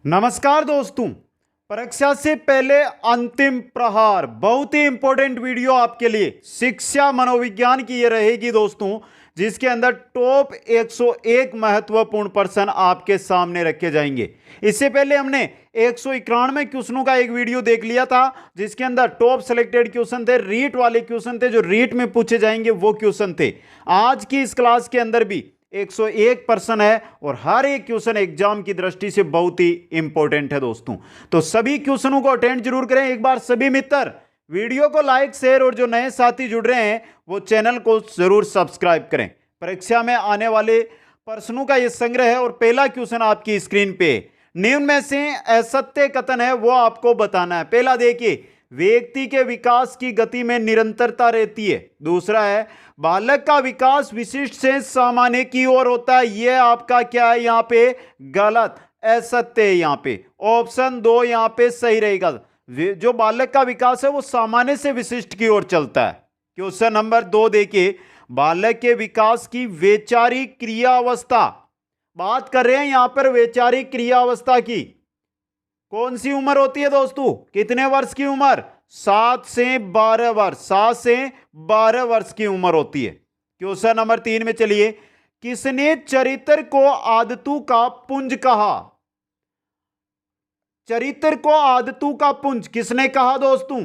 नमस्कार दोस्तों। परीक्षा से पहले अंतिम प्रहार, बहुत ही इंपॉर्टेंट वीडियो आपके लिए शिक्षा मनोविज्ञान की ये रहेगी दोस्तों, जिसके अंदर टॉप 101 महत्वपूर्ण प्रश्न आपके सामने रखे जाएंगे। इससे पहले हमने 191 क्वेश्चनों का एक वीडियो देख लिया था, जिसके अंदर टॉप सिलेक्टेड क्वेश्चन थे, रीट वाले क्वेश्चन थे, जो रीट में पूछे जाएंगे वो क्वेश्चन थे। आज की इस क्लास के अंदर भी 101 प्रश्न है और हर एक क्वेश्चन एग्जाम की दृष्टि से बहुत ही इंपॉर्टेंट है दोस्तों। तो सभी क्वेश्चनों को अटेंड जरूर करें। एक बार सभी मित्र वीडियो को लाइक, शेयर और जो नए साथी जुड़ रहे हैं वो चैनल को जरूर सब्सक्राइब करें। परीक्षा में आने वाले प्रश्नों का यह संग्रह है और पहला क्वेश्चन आपकी स्क्रीन पे, निम्न में से असत्य कथन है वो आपको बताना है। पहला देखिए, व्यक्ति के विकास की गति में निरंतरता रहती है। दूसरा है, बालक का विकास विशिष्ट से सामान्य की ओर होता है। यह आपका क्या है यहाँ पे? गलत, असत्य है यहाँ पे। ऑप्शन 2 यहाँ पे सही रहेगा। जो बालक का विकास है वो सामान्य से विशिष्ट की ओर चलता है। क्वेश्चन नंबर 2 देखिए, बालक के विकास की वैचारिक क्रियावस्था, बात कर रहे हैं यहां पर वैचारिक क्रियावस्था की। कौन सी उम्र होती है दोस्तों? कितने वर्ष की उम्र? 7 से 12 वर्ष। 7 से 12 वर्ष की उम्र होती है। क्वेश्चन नंबर 3 में चलिए, किसने चरित्र को आदतों का पुंज कहा? चरित्र को आदतों का पुंज किसने कहा दोस्तों?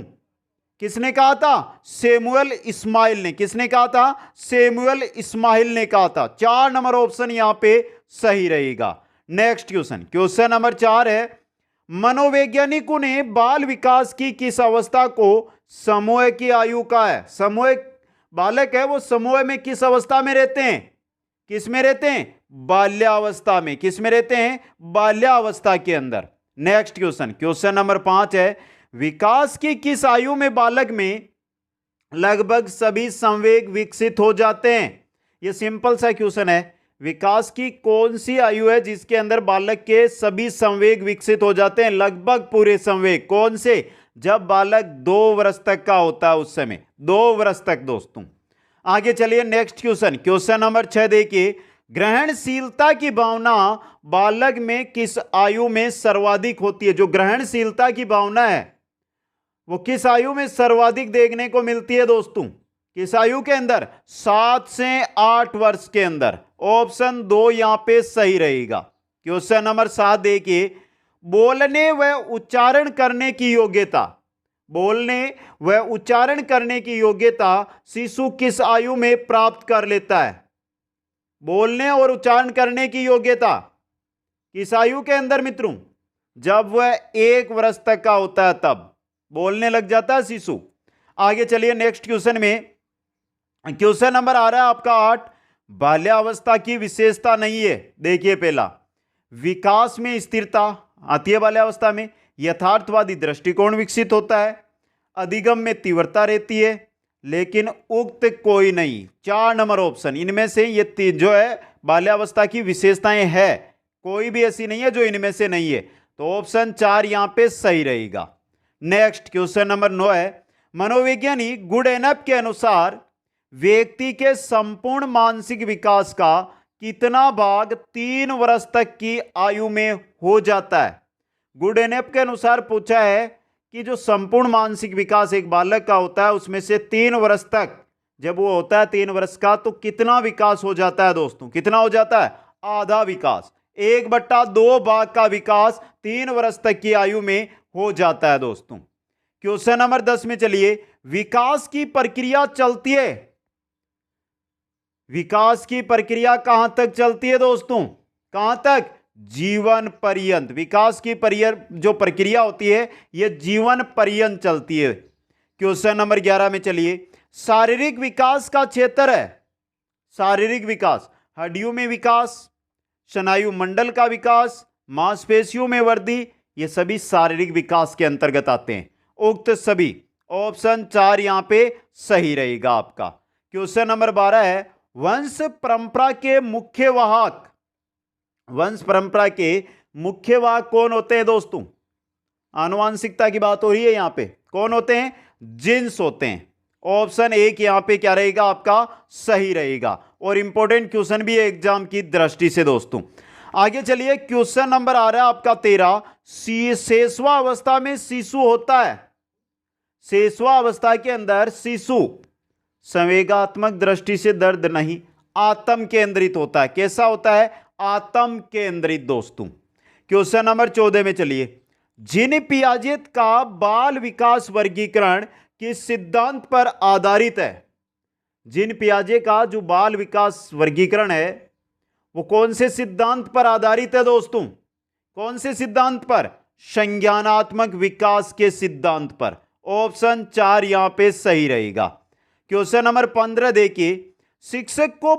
किसने कहा था? सैमुअल इस्माइल ने। किसने कहा था? सैमुअल इस्माइल ने कहा था। 4 नंबर ऑप्शन यहां पे सही रहेगा। नेक्स्ट क्वेश्चन, क्वेश्चन नंबर 4 है, मनोवैज्ञानिकों ने बाल विकास की किस अवस्था को समूह की आयु का है? समूह बालक है वो समूह में किस अवस्था में रहते हैं? किस में रहते हैं? बाल्यावस्था में। किस में रहते हैं? बाल्यावस्था के अंदर। नेक्स्ट क्वेश्चन, क्वेश्चन नंबर 5 है, विकास की किस आयु में बालक में लगभग सभी संवेग विकसित हो जाते हैं? यह सिंपल सा क्वेश्चन है। विकास की कौन सी आयु है जिसके अंदर बालक के सभी संवेग विकसित हो जाते हैं? लगभग पूरे संवेग। कौन से? जब बालक 2 वर्ष तक का होता है, उस समय 2 वर्ष तक दोस्तों। आगे चलिए नेक्स्ट क्वेश्चन, क्वेश्चन नंबर 6 देखिए, ग्रहणशीलता की भावना बालक में किस आयु में सर्वाधिक होती है? जो ग्रहणशीलता की भावना है वो किस आयु में सर्वाधिक देखने को मिलती है दोस्तों? किस आयु के अंदर? 7 से 8 वर्ष के अंदर। ऑप्शन 2 यहां पे सही रहेगा। क्वेश्चन नंबर 7 देखिए, बोलने व उच्चारण करने की योग्यता, बोलने व उच्चारण करने की योग्यता शिशु किस आयु में प्राप्त कर लेता है? बोलने और उच्चारण करने की योग्यता किस आयु के अंदर मित्रों? जब वह 1 वर्ष तक का होता है तब बोलने लग जाता है शिशु। आगे चलिए नेक्स्ट क्वेश्चन में, क्वेश्चन नंबर आ रहा है आपका 8, बाल्यावस्था की विशेषता नहीं है। देखिए पहला, विकास में स्थिरता आती है बाल्यावस्था में, यथार्थवादी दृष्टिकोण विकसित होता है, अधिगम में तीव्रता रहती है, लेकिन उक्त कोई नहीं। 4 नंबर ऑप्शन, इनमें से ये जो है बाल्यावस्था की विशेषताएं है, कोई भी ऐसी नहीं है जो इनमें से नहीं है। तो ऑप्शन 4 यहां पे सही रहेगा। नेक्स्ट क्वेश्चन नंबर 9 है, मनोवैज्ञानिक गुडेनफ के अनुसार व्यक्ति के संपूर्ण मानसिक विकास का कितना भाग 3 वर्ष तक की आयु में हो जाता है? गुडेनफ के अनुसार पूछा है कि जो संपूर्ण मानसिक विकास एक बालक का होता है उसमें से 3 वर्ष तक जब वो होता है 3 वर्ष का, तो कितना विकास हो जाता है दोस्तों? कितना हो जाता है? आधा विकास, 1/2 भाग का विकास 3 वर्ष तक की आयु में हो जाता है दोस्तों। क्वेश्चन नंबर 10 में चलिए, विकास की प्रक्रिया चलती है, विकास की प्रक्रिया कहां तक चलती है दोस्तों? कहां तक? जीवन पर्यंत। विकास की जो प्रक्रिया होती है यह जीवन पर्यंत चलती है। क्वेश्चन नंबर 11 में चलिए, शारीरिक विकास का क्षेत्र है, शारीरिक विकास, हड्डियों में विकास, स्नायु मंडल का विकास, मांसपेशियों में वृद्धि, ये सभी शारीरिक विकास के अंतर्गत आते हैं। उक्त सभी। ऑप्शन 4 यहां पे सही रहेगा आपका। क्वेश्चन नंबर 12 है, वंश परंपरा के मुख्य वाहक, वंश परंपरा के मुख्य वाहक कौन होते हैं दोस्तों? आनुवांशिकता की बात हो रही है यहां पे। कौन होते हैं? जीन्स होते हैं। ऑप्शन 1 यहां पे क्या रहेगा आपका? सही रहेगा। और इंपॉर्टेंट क्वेश्चन भी है एग्जाम की दृष्टि से दोस्तों। आगे चलिए, क्वेश्चन नंबर आ रहा है आपका 13। शेषवा अवस्था में शिशु होता है, शेषवा अवस्था के अंदर शिशु संवेगात्मक दृष्टि से दर्द नहीं, आत्म केंद्रित होता है। कैसा होता है? आत्म केंद्रित। दोस्तों क्वेश्चन नंबर 14 में चलिए, जीन पियाजेट का बाल विकास वर्गीकरण किस सिद्धांत पर आधारित है? जीन पियाजे का जो बाल विकास वर्गीकरण है वो कौन से सिद्धांत पर आधारित है? दोस्तों कौन से सिद्धांत पर? संज्ञानात्मक विकास के सिद्धांत पर। ऑप्शन 4 यहां पे सही रहेगा। क्वेश्चन नंबर 15 देखिए, शिक्षक को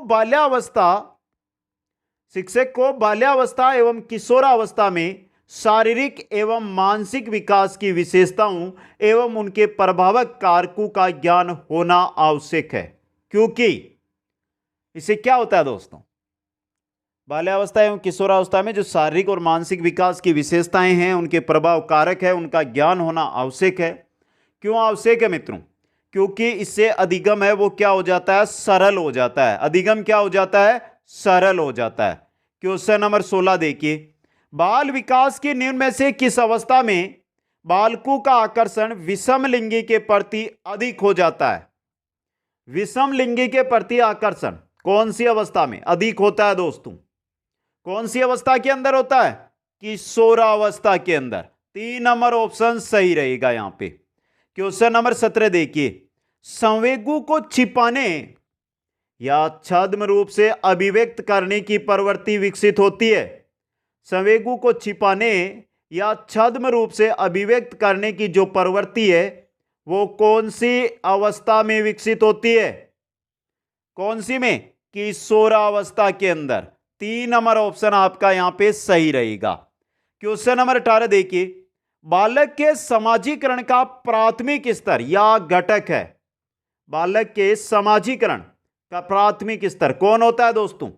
बाल्यावस्था एवं किशोरावस्था में शारीरिक एवं मानसिक विकास की विशेषताओं एवं उनके प्रभावक कारकों का ज्ञान होना आवश्यक है, क्योंकि इससे क्या होता है दोस्तों? बाल्यावस्था एवं किशोरावस्था में जो शारीरिक और मानसिक विकास की विशेषताएं हैं, उनके प्रभाव कारक है, उनका ज्ञान होना आवश्यक है। क्यों आवश्यक है मित्रों? क्योंकि इससे अधिगम है वो क्या हो जाता है? सरल हो जाता है। अधिगम क्या हो जाता है? सरल हो जाता है। क्वेश्चन नंबर 16 देखिए, बाल विकास की निम्न में से किस अवस्था में बालकों का आकर्षण विषम लिंगी के प्रति अधिक हो जाता है? विषम लिंगी के प्रति आकर्षण कौन सी अवस्था में अधिक होता है दोस्तों? कौन सी अवस्था के अंदर होता है? किशोरावस्था के अंदर। 3 नंबर ऑप्शन सही रहेगा यहां पे। क्वेश्चन नंबर 17 देखिए, संवेगों को छिपाने या छद्म रूप से अभिव्यक्त करने की प्रवृत्ति विकसित होती है। संवेगों को छिपाने या छद्म रूप से अभिव्यक्त करने की जो प्रवृत्ति है वो कौन सी अवस्था में विकसित होती है? कौन सी में? किशोरावस्था के अंदर। 3 नंबर ऑप्शन आपका यहां पे सही रहेगा। क्वेश्चन नंबर 18 देखिए, बालक के समाजीकरण का प्राथमिक स्तर या घटक है। बालक के समाजीकरण का प्राथमिक स्तर कौन होता है दोस्तों?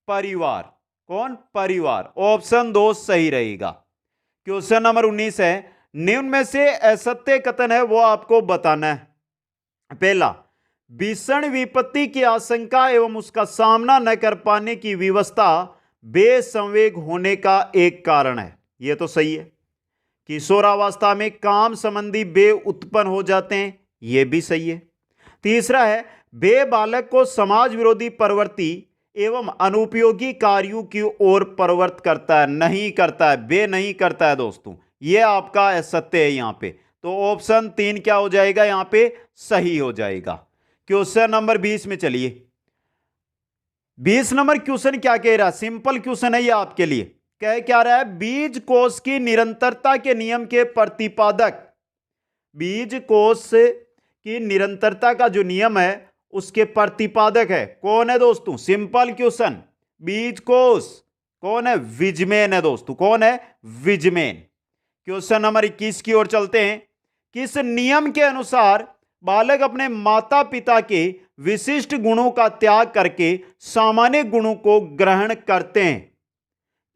परिवार। कौन? परिवार। ऑप्शन 2 सही रहेगा। क्वेश्चन नंबर 19 है, निम्न में से असत्य कथन है वो आपको बताना है। पहला, भीषण विपत्ति की आशंका एवं उसका सामना न कर पाने की विवशता बेसंवेग होने का एक कारण है। यह तो सही है। किशोरावस्था में काम संबंधी बे उत्पन्न हो जाते हैं, यह भी सही है। तीसरा है, बे बालक को समाज विरोधी प्रवृत्ति एवं अनुपयोगी कार्यों की ओर प्रवृत्त करता है। नहीं करता है, बे नहीं करता है दोस्तों। यह आपका असत्य है यहां पे। तो ऑप्शन 3 क्या हो जाएगा? यहां पे सही हो जाएगा। क्वेश्चन नंबर 20 में चलिए, 20 नंबर क्वेश्चन क्या कह रहा है? सिंपल क्वेश्चन है ये आपके लिए। कह क्या रहा है? बीज कोष की निरंतरता के नियम के प्रतिपादक, बीज कोष की निरंतरता का जो नियम है उसके प्रतिपादक है कौन है दोस्तों? Simple question. बीज कोष कौन है? विजमेन है दोस्तों। कौन है? विजमेन। क्वेश्चन नंबर 21 की ओर चलते हैं। किस नियम के अनुसार बालक अपने माता पिता के विशिष्ट गुणों का त्याग करके सामान्य गुणों को ग्रहण करते हैं?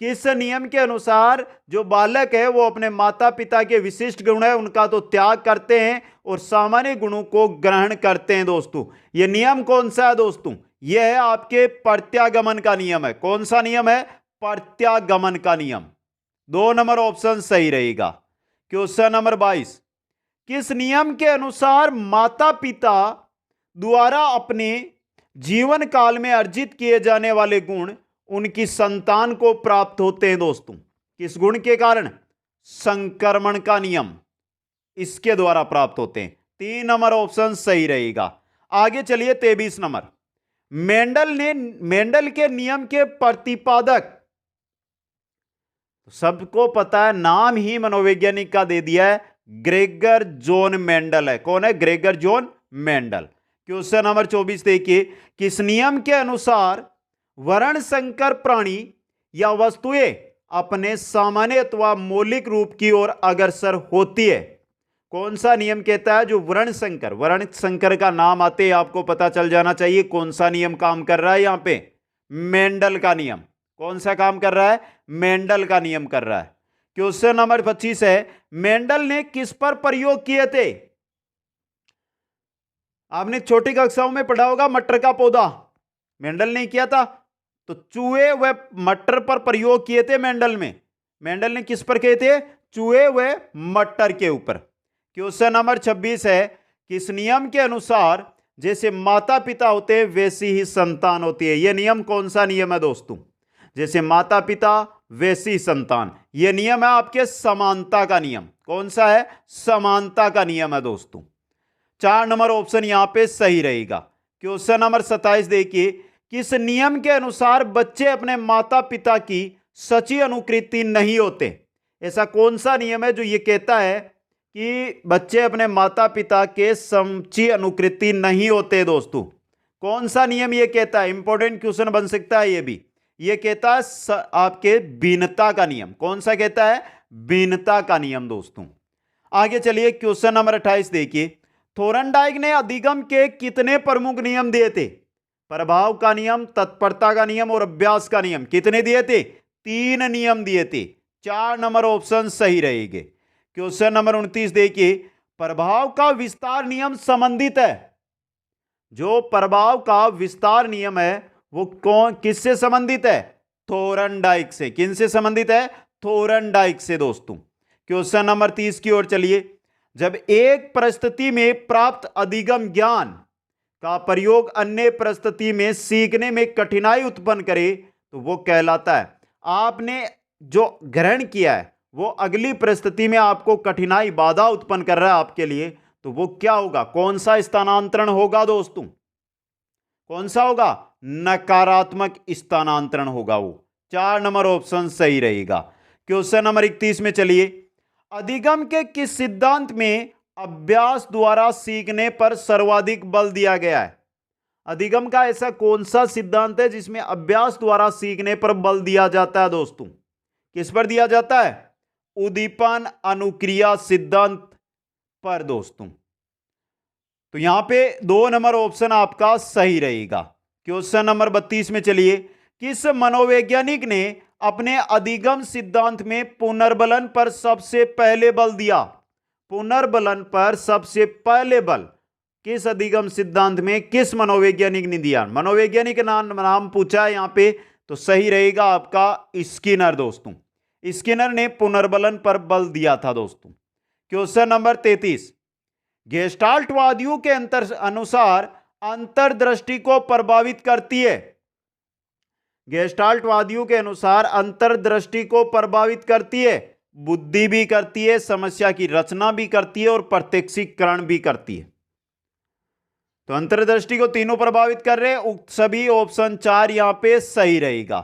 किस नियम के अनुसार जो बालक है वो अपने माता पिता के विशिष्ट गुण है उनका तो त्याग करते हैं और सामान्य गुणों को ग्रहण करते हैं दोस्तों? यह नियम कौन सा है दोस्तों? यह है आपके प्रत्यागमन का नियम है। कौन सा नियम है? प्रत्यागमन का नियम। 2 नंबर ऑप्शन सही रहेगा। क्वेश्चन नंबर 22, किस नियम के अनुसार माता पिता द्वारा अपने जीवन काल में अर्जित किए जाने वाले गुण उनकी संतान को प्राप्त होते हैं दोस्तों? किस गुण के कारण? संक्रमण का नियम, इसके द्वारा प्राप्त होते हैं। 3 नंबर ऑप्शन सही रहेगा। आगे चलिए 23 नंबर, मेंडल के नियम के प्रतिपादक, सबको पता है, नाम ही मनोवैज्ञानिक का दे दिया है, ग्रेगर जॉन मेंडल है। कौन है? Gregor John Mendel. Question number 24 देखिए, किस नियम के अनुसार वर्ण संकर प्राणी या वस्तुएं अपने सामान्य अथवा मौलिक रूप की ओर अग्रसर होती है? कौन सा नियम कहता है? जो वर्ण संकर का नाम आते ही आपको पता चल जाना चाहिए कौन सा नियम काम कर रहा है यहां पे? मेंडल का नियम। कौन सा काम कर रहा है? मेंडल का नियम कर रहा है। क्वेश्चन नंबर 25 है, मेंडल ने किस पर प्रयोग किए थे? आपने छोटी कक्षाओं में पढ़ा होगा, मटर का पौधा। मेंडल ने किया था तो चूहे व मटर पर प्रयोग किए थे मेंडल में। मेंडल ने किस पर किए थे? चूहे व मटर के ऊपर। क्वेश्चन नंबर 26 है, किस नियम के अनुसार जैसे माता पिता होते हैं वैसी ही संतान होती है? यह नियम कौन सा नियम है दोस्तों? जैसे माता पिता वैसी ही संतान, यह नियम है आपके समानता का नियम। कौन सा है? समानता का नियम है दोस्तों। 4 नंबर ऑप्शन यहां पे सही रहेगा। क्वेश्चन नंबर 27 देखिए, किस नियम के अनुसार बच्चे अपने माता पिता की सच्ची अनुकृति नहीं होते? ऐसा कौन सा नियम है जो ये कहता है कि बच्चे अपने माता पिता के सच्ची अनुकृति नहीं होते? दोस्तों कौन सा नियम ये कहता है? इंपॉर्टेंट क्वेश्चन बन सकता है ये भी। ये कहता है आपके भिन्नता का नियम। कौन सा कहता है? भिन्नता का नियम दोस्तों। आगे चलिए क्वेश्चन नंबर 28 देखिए, थोरनडाइक ने अधिगम के कितने प्रमुख नियम दिए थे? प्रभाव का नियम, तत्परता का नियम और अभ्यास का नियम। कितने दिए थे? 3 नियम दिए थे। 4 नंबर ऑप्शन सही रहेंगे। क्वेश्चन नंबर 29 देखिए, प्रभाव का विस्तार नियम संबंधित है। जो प्रभाव का विस्तार नियम है वो कौन किससे संबंधित है? थोरनडाइक से। किनसे संबंधित है? थोरनडाइक से दोस्तों। क्वेश्चन नंबर 30 की ओर चलिए, जब एक परिस्थिति में प्राप्त अधिगम ज्ञान का प्रयोग अन्य परिस्थिति में सीखने में कठिनाई उत्पन्न करे तो वो कहलाता है, आपने जो ग्रहण किया है वो अगली परिस्थिति में आपको कठिनाई बाधा उत्पन्न कर रहा है आपके लिए, तो वो क्या होगा? कौन सा स्थानांतरण होगा दोस्तों? कौन सा होगा? नकारात्मक स्थानांतरण होगा वो। 4 नंबर ऑप्शन सही रहेगा। क्वेश्चन नंबर 31 में चलिए, अधिगम के किस सिद्धांत में अभ्यास द्वारा सीखने पर सर्वाधिक बल दिया गया है? अधिगम का ऐसा कौन सा सिद्धांत है जिसमें अभ्यास द्वारा सीखने पर बल दिया जाता है दोस्तों? किस पर दिया जाता है? उद्दीपन अनुक्रिया सिद्धांत पर दोस्तों। तो यहां पे 2 नंबर ऑप्शन आपका सही रहेगा। क्वेश्चन नंबर 32 में चलिए, किस मनोवैज्ञानिक ने अपने अधिगम सिद्धांत में पुनर्बलन पर सबसे पहले बल दिया? पुनर्बलन पर सबसे पहले बल किस अधिगम सिद्धांत में किस मनोवैज्ञानिक ने दिया? मनोवैज्ञानिक नाम पूछा है यहां पे, तो सही रहेगा आपका स्किनर दोस्तों। स्किनर ने पुनर्बलन पर बल दिया था दोस्तों। क्वेश्चन नंबर 33, गेस्टाल्टवादियों के अनुसार अंतर्दृष्टि को प्रभावित करती है। गेस्टाल्टवादियों के अनुसार अंतर्दृष्टि को प्रभावित करती है, बुद्धि भी करती है, समस्या की रचना भी करती है और प्रत्यक्षीकरण भी करती है। तो अंतर्दृष्टि को तीनों प्रभावित कर रहे हैं। उक्त सभी ऑप्शन 4 यहां पे सही रहेगा।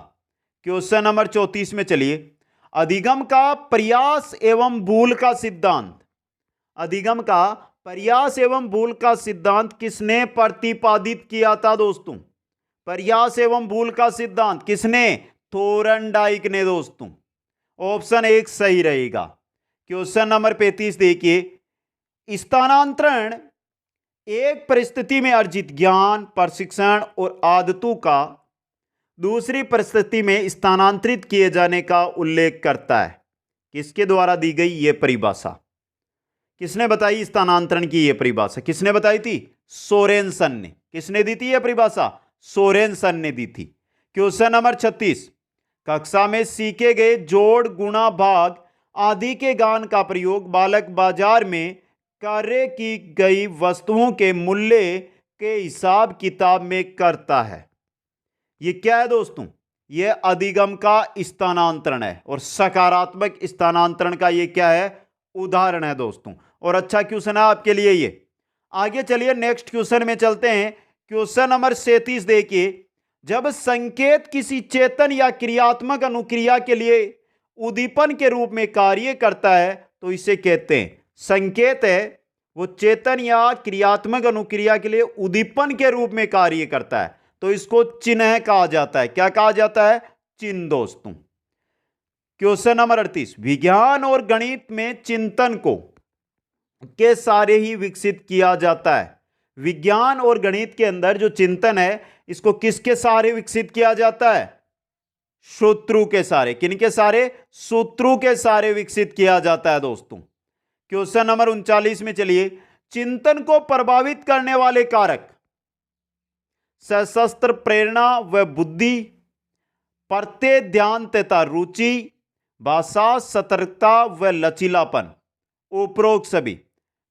क्वेश्चन नंबर 34 में चलिए, अधिगम का प्रयास एवं भूल का सिद्धांत। अधिगम का प्रयास एवं भूल का सिद्धांत किसने प्रतिपादित किया था दोस्तों? प्रयास एवं भूल का सिद्धांत किसने? थोरनडाइक ने दोस्तों। ऑप्शन 1 सही रहेगा। क्वेश्चन नंबर 35 देखिए, स्थानांतरण एक परिस्थिति में अर्जित ज्ञान, प्रशिक्षण और आदतों का दूसरी परिस्थिति में स्थानांतरित किए जाने का उल्लेख करता है। किसके द्वारा दी गई यह परिभाषा? किसने बताई स्थानांतरण की यह परिभाषा? किसने बताई थी? सोरेनसन ने। किसने दी थी यह परिभाषा? सोरेनसन ने दी थी। क्वेश्चन नंबर 36, कक्षा में सीखे गए जोड़, गुणा, भाग आदि के ज्ञान का प्रयोग बालक बाजार में कार्य की गई वस्तुओं के मूल्य के हिसाब किताब में करता है। यह क्या है दोस्तों? यह अधिगम का स्थानांतरण है और सकारात्मक स्थानांतरण का यह क्या है? उदाहरण है दोस्तों। और अच्छा क्वेश्चन है आपके लिए ये। आगे चलिए नेक्स्ट क्वेश्चन में चलते हैं। क्वेश्चन नंबर 37 देखिए, जब संकेत किसी चेतन या क्रियात्मक अनुक्रिया के लिए उद्दीपन के रूप में कार्य करता है तो इसे कहते हैं, संकेत है वो चेतन या क्रियात्मक अनुक्रिया के लिए उद्दीपन के रूप में कार्य करता है तो इसको चिन्ह कहा जाता है। क्या कहा जाता है? चिन्ह दोस्तों। क्वेश्चन नंबर 38, विज्ञान और गणित में चिंतन को के सारे ही विकसित किया जाता है। विज्ञान और गणित के अंदर जो चिंतन है इसको किसके सारे विकसित किया जाता है? सूत्रों के सारे। किनके सारे? सूत्रों के सारे विकसित किया जाता है दोस्तों। क्वेश्चन नंबर 39 में चलिए, चिंतन को प्रभावित करने वाले कारक सशस्त्र प्रेरणा व बुद्धि, प्रत्यय, ध्यान तथा रुचि, भाषा, सतर्कता व लचीलापन, उपरोक्त सभी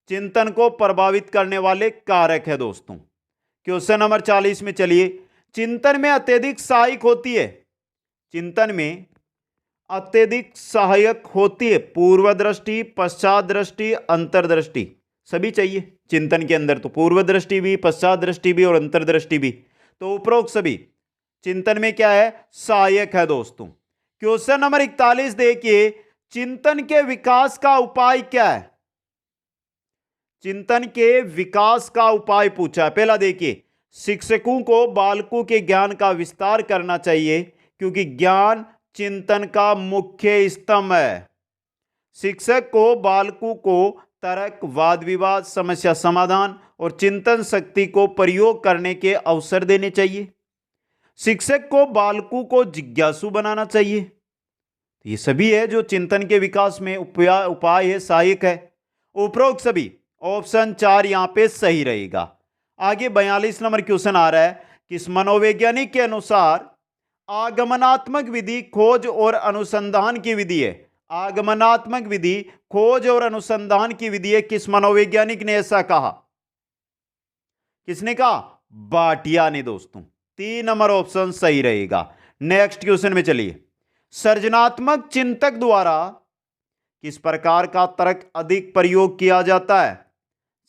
चिंतन को प्रभावित करने वाले कारक है दोस्तों। क्वेश्चन नंबर 40 में चलिए, चिंतन में अत्यधिक सहायक होती है, चिंतन में अत्यधिक सहायक होती है पूर्व दृष्टि, पश्चात दृष्टि, अंतर्दृष्टि, सभी चाहिए चिंतन के अंदर, तो पूर्व दृष्टि भी, पश्चात दृष्टि भी और अंतर्दृष्टि भी, तो उपरोक्त सभी चिंतन में क्या है, सहायक है दोस्तों। क्वेश्चन नंबर 41 देखिए, चिंतन के विकास का उपाय क्या है, चिंतन के विकास का उपाय पूछा है। पहला देखिए, शिक्षकों को बालकों के ज्ञान का विस्तार करना चाहिए, क्योंकि ज्ञान चिंतन का मुख्य स्तंभ है। शिक्षक को बालकों को तर्क, वाद विवाद, समस्या समाधान और चिंतन शक्ति को प्रयोग करने के अवसर देने चाहिए। शिक्षक को बालकों को जिज्ञासु बनाना चाहिए। ये सभी है जो चिंतन के विकास में उपाय है, सहायक है। उपरोक्त सभी ऑप्शन 4 यहां पे सही रहेगा। आगे 42 नंबर क्वेश्चन आ रहा है, किस मनोवैज्ञानिक के अनुसार आगमनात्मक विधि खोज और अनुसंधान की विधि है, आगमनात्मक विधि खोज और अनुसंधान की विधि है, किस मनोवैज्ञानिक ने ऐसा कहा, किसने कहा, भाटिया ने दोस्तों। 3 नंबर ऑप्शन सही रहेगा। नेक्स्ट क्वेश्चन में चलिए, सृजनात्मक चिंतक द्वारा किस प्रकार का तर्क अधिक प्रयोग किया जाता है,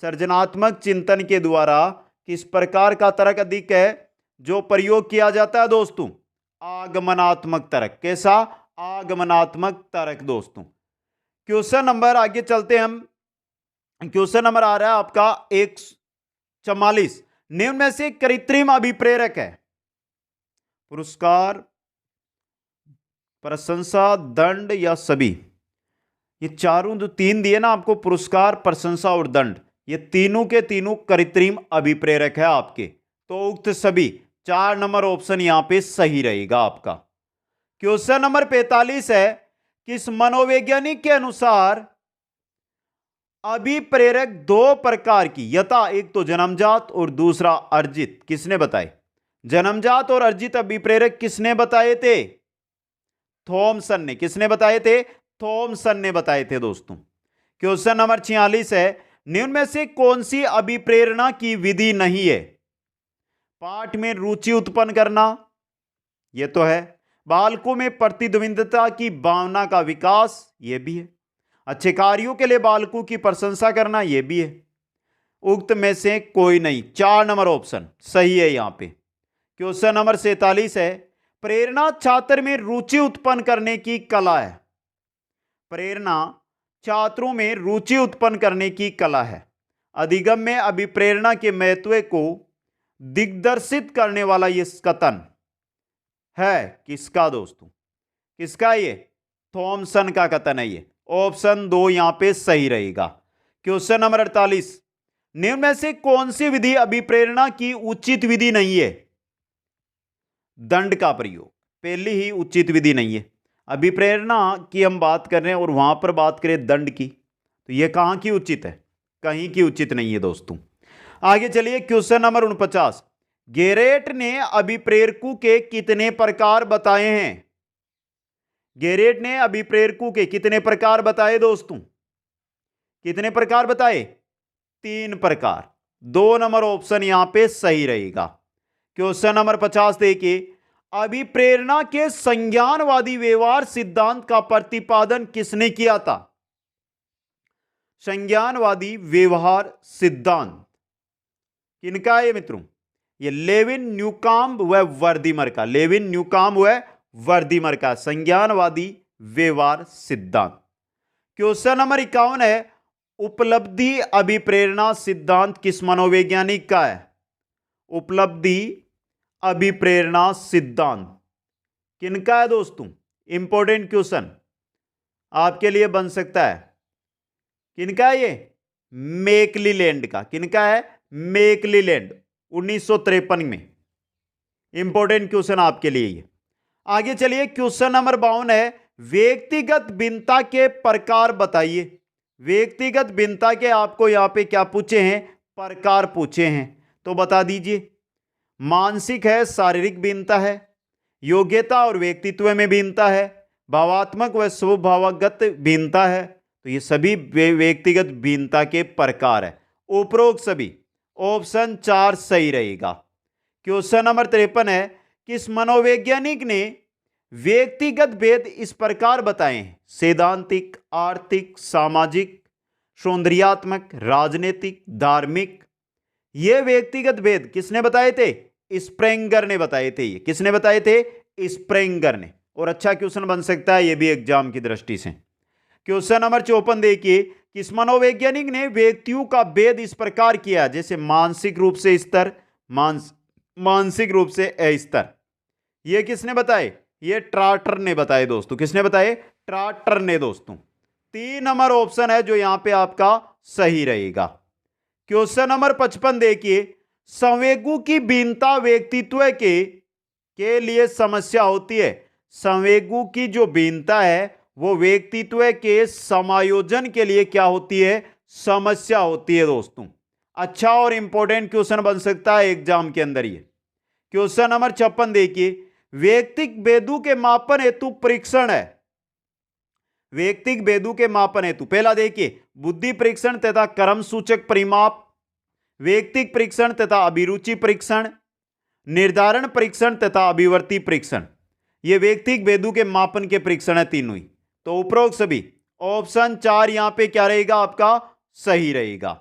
सृजनात्मक चिंतन के द्वारा किस प्रकार का तर्क अधिक है जो प्रयोग किया जाता है दोस्तों, आगमनात्मक तर्क। कैसा, आगमनात्मक तर्क दोस्तों। क्वेश्चन नंबर आगे चलते हम, क्वेश्चन नंबर आ रहा है आपका 144, निम्न में से कृत्रिम अभिप्रेरक है, पुरस्कार, प्रशंसा, दंड या सभी। ये चारों जो 3 दिए ना आपको, पुरस्कार, प्रशंसा और दंड, ये तीनों के तीनों कृत्रिम अभिप्रेरक है आपके, तो उक्त सभी 4 नंबर ऑप्शन यहां पे सही रहेगा आपका। क्वेश्चन नंबर 45 है, किस मनोवैज्ञानिक के अनुसार अभिप्रेरक 2 प्रकार की, यथा एक तो जन्मजात और दूसरा अर्जित, किसने बताए, जन्मजात और अर्जित अभिप्रेरक किसने बताए थे, थॉमसन ने, किसने बताए थे, थॉमसन ने बताए थे दोस्तों। क्वेश्चन नंबर 46 है, निम्न में से कौन सी अभिप्रेरणा की विधि नहीं है, पाठ में रुचि उत्पन्न करना, यह तो है, बालकों में प्रतिद्वंद्विता की भावना का विकास, यह भी है, अच्छे कार्यों के लिए बालकों की प्रशंसा करना, यह भी है, उक्त में से कोई नहीं। 4 नंबर ऑप्शन सही है यहां पे। क्वेश्चन नंबर 47 है, प्रेरणा छात्र में रुचि उत्पन्न करने की कला है, प्रेरणा छात्रों में रुचि उत्पन्न करने की कला है, अधिगम में अभिप्रेरणा के महत्व को दिग्दर्शित करने वाला यह कथन है किसका दोस्तों, किसका, ये थॉमसन का कथन है, ये ऑप्शन 2 यहां पे सही रहेगा। क्वेश्चन नंबर 48, निम्न में से कौन सी विधि अभिप्रेरणा की उचित विधि नहीं है, दंड का प्रयोग पहली ही उचित विधि नहीं है, अभिप्रेरणा की हम बात कर रहे हैं और वहां पर बात करें दंड की, तो यह कहां की उचित है, कहीं की उचित नहीं है दोस्तों। आगे चलिए, क्वेश्चन नंबर 49, गेरेट ने अभिप्रेरकों के कितने प्रकार बताए हैं, गेरेट ने अभिप्रेरकों के कितने प्रकार बताए दोस्तों, कितने प्रकार बताए, 3 प्रकार। 2 नंबर ऑप्शन यहां पे सही रहेगा। क्वेश्चन नंबर 50 देखिए, अभिप्रेरणा के संज्ञानवादी व्यवहार सिद्धांत का प्रतिपादन किसने किया था, संज्ञानवादी व्यवहार सिद्धांत किनका है मित्रों, ये लेविन, न्यूकाम्ब व वर्दीमर का, लेविन, न्यूकाम्ब व वर्दीमर का संज्ञानवादी व्यवहार सिद्धांत। क्वेश्चन नंबर 51 है, उपलब्धि अभिप्रेरणा सिद्धांत किस मनोवैज्ञानिक का है, उपलब्धि अभिप्रेरणा सिद्धांत किनका है दोस्तों, इंपॉर्टेंट क्वेश्चन आपके लिए बन सकता है, किनका है ये, मैकक्लेलैंड का, किनका है, मैकक्लेलैंड 1953 में, इंपॉर्टेंट क्वेश्चन आपके लिए ये। आगे चलिए, क्वेश्चन नंबर 52 है, व्यक्तिगत भिन्नता के प्रकार बताइए, व्यक्तिगत भिन्नता के आपको यहां पे क्या पूछे हैं, प्रकार पूछे हैं, तो बता दीजिए, मानसिक है, शारीरिक भिन्नता है, योग्यता और व्यक्तित्व में भिन्नता है, भावात्मक व स्वभावगत भिन्नता है। तो ये सभी व्यक्तिगत भिन्नता के प्रकार है। उपरोक्त सभी ऑप्शन 4 सही रहेगा। क्वेश्चन नंबर 53 है, किस मनोवैज्ञानिक ने व्यक्तिगत भेद इस प्रकार बताए हैं? सैद्धांतिक, आर्थिक, सामाजिक, सौंदर्यात्मक, राजनीतिक, धार्मिक। ये व्यक्तिगत भेद किसने बताए थे? स्प्रेंगर ने बताए थे। ये किसने बताए थे? स्प्रेंगर ने। और अच्छा क्वेश्चन बन सकता है ये भी एग्जाम की दृष्टि से। क्वेश्चन नंबर 54 देखिए, किस मनोवैज्ञानिक ने व्यक्तियों का भेद इस प्रकार किया? जैसे मानसिक रूप से स्तर, मानसिक रूप से अस्तर। ये किसने बताए? ये ट्राटर ने बताए दोस्तों। किसने बताए? ट्राटर ने दोस्तों। 3 नंबर ऑप्शन है जो यहां पे आपका सही रहेगा। क्वेश्चन नंबर 55 देखिए, संवेगों की भिन्नता व्यक्तित्व के लिए समस्या होती है। संवेगों की जो भिन्नता है वो व्यक्तित्व के समायोजन के लिए क्या होती है? समस्या होती है दोस्तों। अच्छा और इंपॉर्टेंट क्वेश्चन बन सकता है एग्जाम के अंदर ये। क्वेश्चन नंबर 56 देखिए, व्यक्तिक भेदों के मापन हेतु परीक्षण है। व्यक्तिक भेदों के मापन हेतु पहला देखिए, बुद्धि परीक्षण तथा कर्म सूचक परिमाप, व्यक्तिक परीक्षण तथा अभिरुचि परीक्षण, निर्धारण परीक्षण तथा अभिवर्ती परीक्षण। ये व्यक्तिक भेदों के मापन के परीक्षण है तीनों ही। तो उपरोक्त सभी ऑप्शन 4 यहां पे क्या रहेगा? आपका सही रहेगा।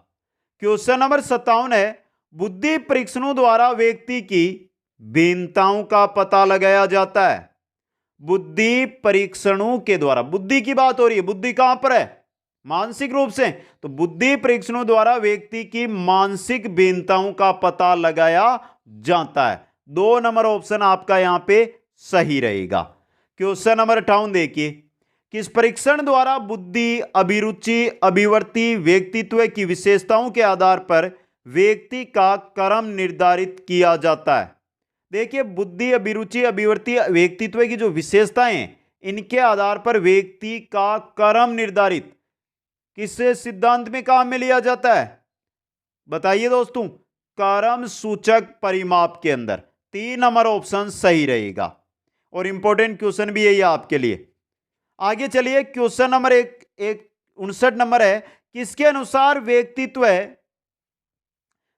क्वेश्चन नंबर 57 है, बुद्धि परीक्षणों द्वारा व्यक्ति की भिन्नताओं का पता लगाया जाता है। बुद्धि परीक्षणों के द्वारा, बुद्धि की बात हो रही है, बुद्धि कहां पर है? मानसिक रूप से। तो बुद्धि परीक्षणों द्वारा व्यक्ति की मानसिक भिन्नताओं का पता लगाया जाता है। 2 नंबर ऑप्शन आपका यहां पे सही रहेगा। क्वेश्चन नंबर 58 देखिए, किस परीक्षण द्वारा बुद्धि, अभिरुचि, अभिवर्ती, व्यक्तित्व की विशेषताओं के आधार पर व्यक्ति का कर्म निर्धारित किया जाता है? देखिए, बुद्धि, अभिरुचि, अभिवर्ती, व्यक्तित्व की जो विशेषताएं हैं इनके आधार पर व्यक्ति का कर्म निर्धारित किस सिद्धांत में काम में लिया जाता है? बताइए दोस्तों, कर्म सूचक परिमाप के अंदर। 3 नंबर ऑप्शन सही रहेगा। और इंपॉर्टेंट क्वेश्चन भी यही है आपके लिए। आगे चलिए, क्वेश्चन नंबर 59 नंबर है, किसके अनुसार व्यक्तित्व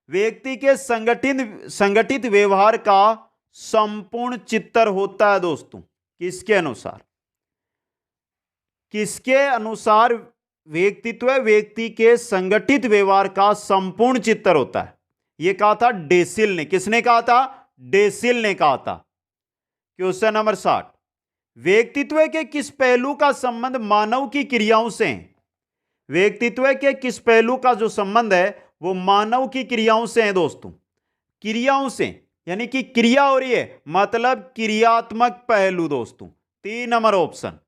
व्यक्ति के संगठित व्यवहार का संपूर्ण चित्र होता है दोस्तों? किसके अनुसार? किसके अनुसार व्यक्तित्व व्यक्ति के संगठित व्यवहार का संपूर्ण चित्र होता है? यह कहा था डेसिल ने। किसने कहा था? डेसिल ने कहा था। क्वेश्चन नंबर 60, व्यक्तित्व के किस पहलू का संबंध मानव की क्रियाओं से है? व्यक्तित्व के किस पहलू का जो संबंध है वो मानव की क्रियाओं से है दोस्तों। क्रियाओं से यानी कि क्रिया हो रही है मतलब क्रियात्मक पहलू दोस्तों। 3 नंबर ऑप्शन।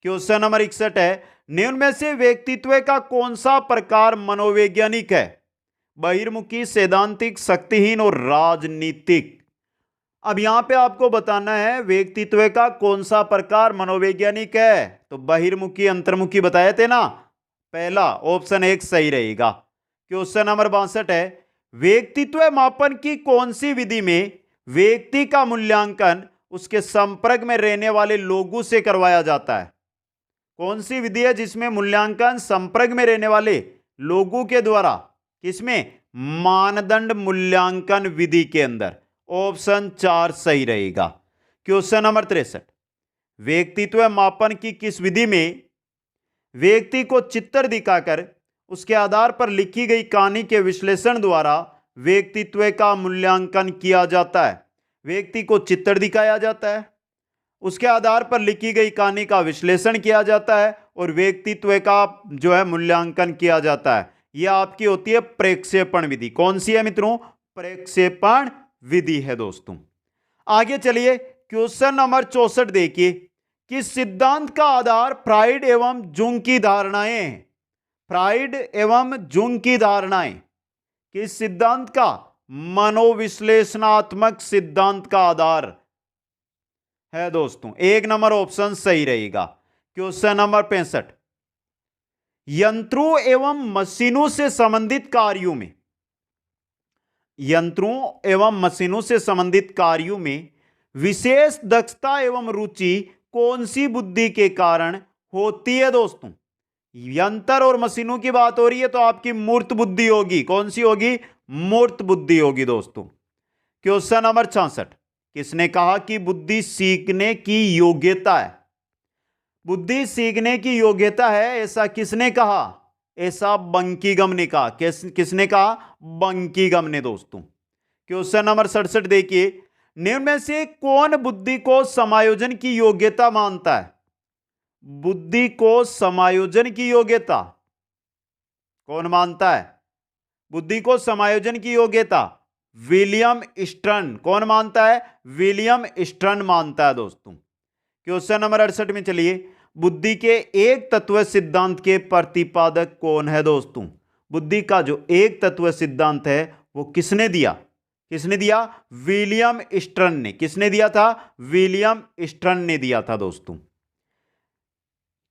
क्वेश्चन नंबर 61 है, निम्न में से व्यक्तित्व का कौन सा प्रकार मनोवैज्ञानिक है? बहिर्मुखी, सैद्धांतिक, शक्तिहीन और राजनीतिक। अब यहां पे आपको बताना है व्यक्तित्व का कौन सा प्रकार मनोवैज्ञानिक है। तो बहिर्मुखी, अंतर्मुखी बताए थे ना, पहला ऑप्शन 1 सही रहेगा। क्वेश्चन नंबर 62 है, व्यक्तित्व मापन की कौन सी विधि में व्यक्ति का मूल्यांकन उसके संपर्क में रहने वाले लोगों से करवाया जाता है? कौन सी विधि है जिसमें मूल्यांकन संपर्क में रहने वाले लोगों के द्वारा? किसमें? मानदंड मूल्यांकन विधि के अंदर। ऑप्शन 4 सही रहेगा। क्वेश्चन नंबर 63, व्यक्तित्व मापन की किस विधि में व्यक्ति को चित्र दिखाकर उसके आधार पर लिखी गई कहानी के विश्लेषण द्वारा व्यक्तित्व का मूल्यांकन किया जाता है? व्यक्ति को चित्र दिखाया जाता है, उसके आधार पर लिखी गई कहानी का विश्लेषण किया जाता है और व्यक्तित्व का जो है मूल्यांकन किया जाता है। यह आपकी होती है प्रक्षेपण विधि। कौन सी है मित्रों? प्रक्षेपण विधि है दोस्तों। आगे चलिए, क्वेश्चन नंबर 64 देखिए, किस सिद्धांत का आधार फ्राइड एवं जुंग की धारणाएं हैं? फ्राइड एवं जुंग की धारणाएं किस सिद्धांत का? मनोविश्लेषणात्मक सिद्धांत का आधार है दोस्तों। 1 नंबर ऑप्शन सही रहेगा। क्वेश्चन नंबर 65, यंत्रों एवं मशीनों से संबंधित कार्यों में, यंत्रों एवं मशीनों से संबंधित कार्यों में विशेष दक्षता एवं रुचि कौन सी बुद्धि के कारण होती है दोस्तों? यंत्र और मशीनों की बात हो रही है तो आपकी मूर्त बुद्धि होगी। कौन सी होगी? मूर्त बुद्धि होगी दोस्तों। क्वेश्चन नंबर 66, किसने कहा कि बुद्धि सीखने की योग्यता है? बुद्धि सीखने की योग्यता है, ऐसा किसने कहा? ऐसा बंकीगम ने कहा। किसने कहा? बंकीगम ने दोस्तों। क्वेश्चन नंबर 67 देखिए, निम्न में से कौन बुद्धि को समायोजन की योग्यता मानता है? बुद्धि को समायोजन की योग्यता कौन मानता है? बुद्धि को समायोजन की योग्यता विलियम स्टर्न। कौन मानता है? विलियम स्टर्न मानता है दोस्तों। क्वेश्चन नंबर 68 में चलिए, बुद्धि के एक तत्व सिद्धांत के प्रतिपादक कौन है दोस्तों? बुद्धि का जो एक तत्व सिद्धांत है वो किसने दिया? किसने दिया? विलियम स्टर्न ने। किसने दिया था? विलियम स्टर्न ने दिया था दोस्तों।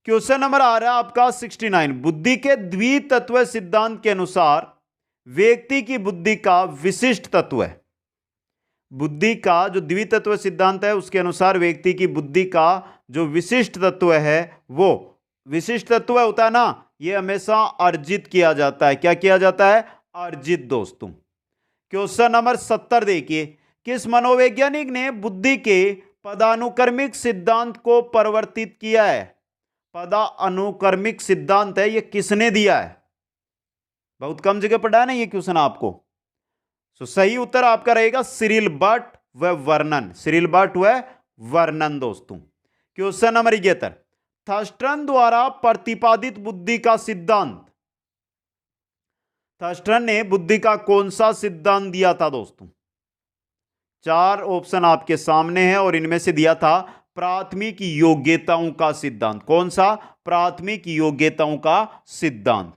क्वेश्चन नंबर आ रहा है आपका 69, बुद्धि के द्वितत्व सिद्धांत के अनुसार व्यक्ति की बुद्धि का विशिष्ट तत्व है। बुद्धि का जो द्वितत्व सिद्धांत है उसके अनुसार व्यक्ति की बुद्धि का जो विशिष्ट तत्व है, वो विशिष्ट तत्व होता है ना, ये हमेशा अर्जित किया जाता है। क्या किया जाता है? अर्जित दोस्तों। क्वेश्चन नंबर 70 देखिए, किस मनोवैज्ञानिक ने बुद्धि के पदानुक्रमिक सिद्धांत को परिवर्तित किया है? पदानुक्रमिक सिद्धांत है, ये किसने दिया है? बहुत कम जगह पढ़ा है ना ये क्वेश्चन आपको। तो सही उत्तर आपका रहेगा सिरिल बर्ट व वर्नन। सिरिल बर्ट व वर्नन दोस्तों। क्वेश्चन नंबर 71, थर्स्टन द्वारा प्रतिपादित बुद्धि का सिद्धांत। थर्स्टन ने बुद्धि का कौन सा सिद्धांत दिया था दोस्तों? 4 ऑप्शन आपके सामने हैं और इनमें से दिया था प्राथमिक योग्यताओं का सिद्धांत। कौन सा? प्राथमिक योग्यताओं का सिद्धांत।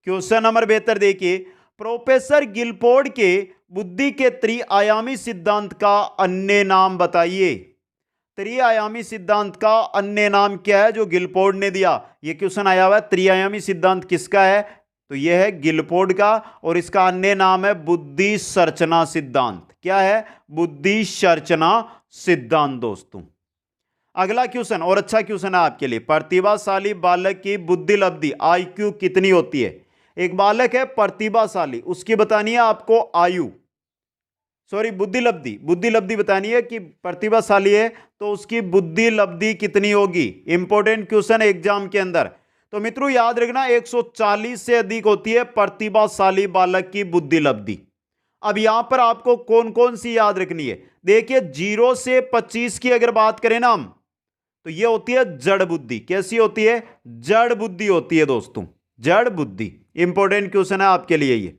क्वेश्चन नंबर 72 देखिए, प्रोफेसर गिलफोर्ड के बुद्धि के त्रिआयामी सिद्धांत का अन्य नाम बताइए। त्रिआयामी सिद्धांत का अन्य नाम क्या है जो गिलफोर्ड ने दिया? यह क्वेश्चन आया हुआ है, त्रिआयामी सिद्धांत किसका है? तो यह है गिलफोर्ड का और इसका अन्य नाम है बुद्धि संरचना सिद्धांत। क्या है? बुद्धि संरचना सिद्धांत दोस्तों। अगला क्वेश्चन और अच्छा क्वेश्चन है आपके लिए, प्रतिभाशाली बालक की बुद्धि लब्धि IQ कितनी होती है? एक बालक है प्रतिभाशाली, उसकी बतानी है आपको आयु, सॉरी बुद्धि लब्धि। बुद्धि लब्धि बतानी है कि प्रतिभाशाली है तो उसकी बुद्धि लब्धि कितनी होगी। इंपॉर्टेंट क्वेश्चन है एग्जाम के अंदर। तो मित्रों याद रखना 140 से अधिक होती है प्रतिभाशाली बालक की बुद्धि लब्धि। अब यहां पर आपको कौन कौन सी याद रखनी है? देखिए 0 से 25 की अगर बात करें ना हम, तो यह होती है जड़ बुद्धि। कैसी होती है? जड़ बुद्धि होती है दोस्तों, जड़ बुद्धि। इंपॉर्टेंट क्वेश्चन है आपके लिए ये।